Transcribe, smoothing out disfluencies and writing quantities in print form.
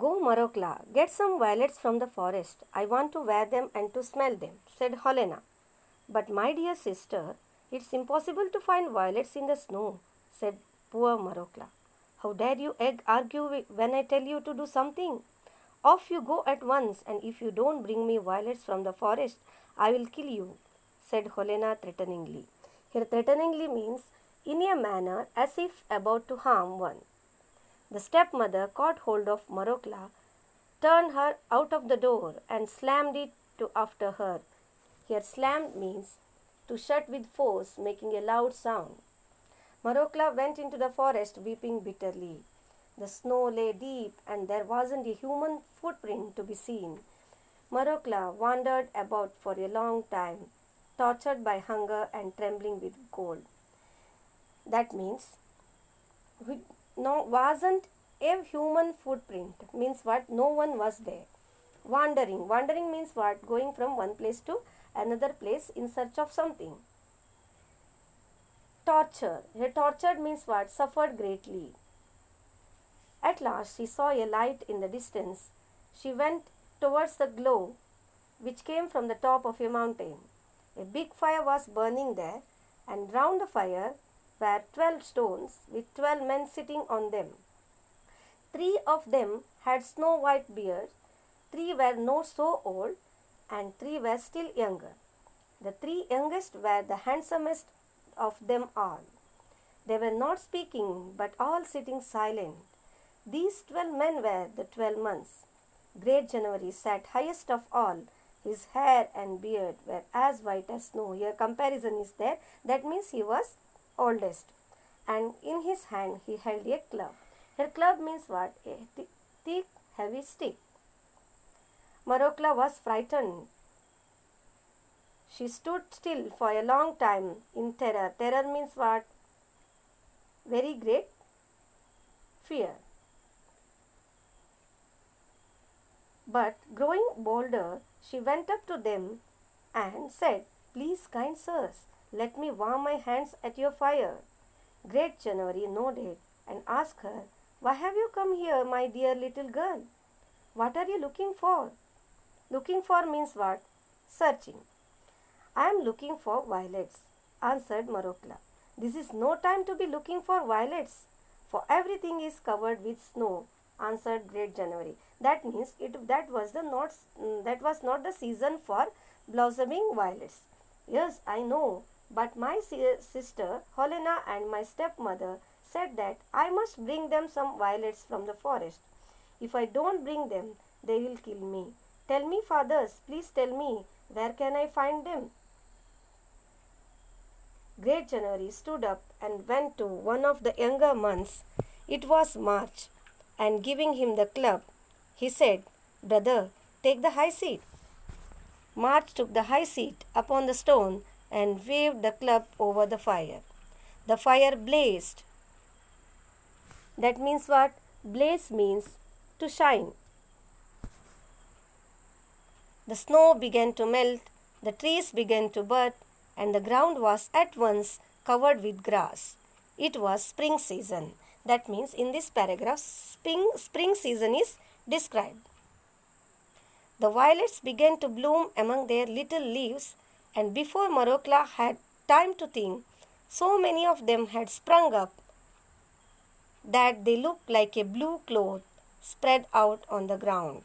Go, Marokla, get some violets from the forest. I want to wear them and to smell them, said Helena. But my dear sister, it's impossible to find violets in the snow, said poor Marokla. How dare you argue when I tell you to do something? Off you go at once, and if you don't bring me violets from the forest, I will kill you, said Helena threateningly. Here, threateningly means in a manner as if about to harm one. The stepmother caught hold of Marokla, turned her out of the door, and slammed it to after her. Here, slammed means to shut with force, making a loud sound. Marokla went into the forest weeping bitterly. The snow lay deep, and there wasn't a human footprint to be seen. Marokla wandered about for a long time, tortured by hunger and trembling with cold. That means wasn't a human footprint. Means what? No one was there. Wandering. Wandering means what? Going from one place to another place in search of something. Torture. Here, tortured means what? Suffered greatly. At last she saw a light in the distance. She went towards the glow which came from the top of a mountain. A big fire was burning there, and round the fire were 12 stones with 12 men sitting on them. 3 of them had snow-white beards, 3 were not so old, and 3 were still younger. The 3 youngest were the handsomest of them all. They were not speaking, but all sitting silent. These 12 men were the 12 months. Great January sat highest of all. His hair and beard were as white as snow. Here comparison is there. That means he was oldest. And in his hand he held a club. Here club means what? A thick, heavy stick. Marokla was frightened. She stood still for a long time in terror. Terror means what? Very great fear. But growing bolder, she went up to them and said, "Please, kind sirs, let me warm my hands at your fire." Great January nodded and asked her, "Why have you come here, my dear little girl? What are you looking for?" Looking for means what? Searching. "I am looking for violets," answered Marokla. "This is no time to be looking for violets, for everything is covered with snow," answered Great January. That means that was not the season for blossoming violets. "Yes, I know, but my sister Helena and my stepmother said that I must bring them some violets from the forest. If I don't bring them, they will kill me. Tell me, fathers, please tell me, where can I find them?" Great January stood up and went to one of the younger months. It was March, and giving him the club, he said, "Brother, take the high seat." March took the high seat upon the stone and waved the club over the fire. The fire blazed. That means what? Blaze means to shine. The snow began to melt, the trees began to bud, and the ground was at once covered with grass. It was spring season. That means in this paragraph, spring season is described. The violets began to bloom among their little leaves, and before Marokla had time to think, so many of them had sprung up that they looked like a blue cloth spread out on the ground.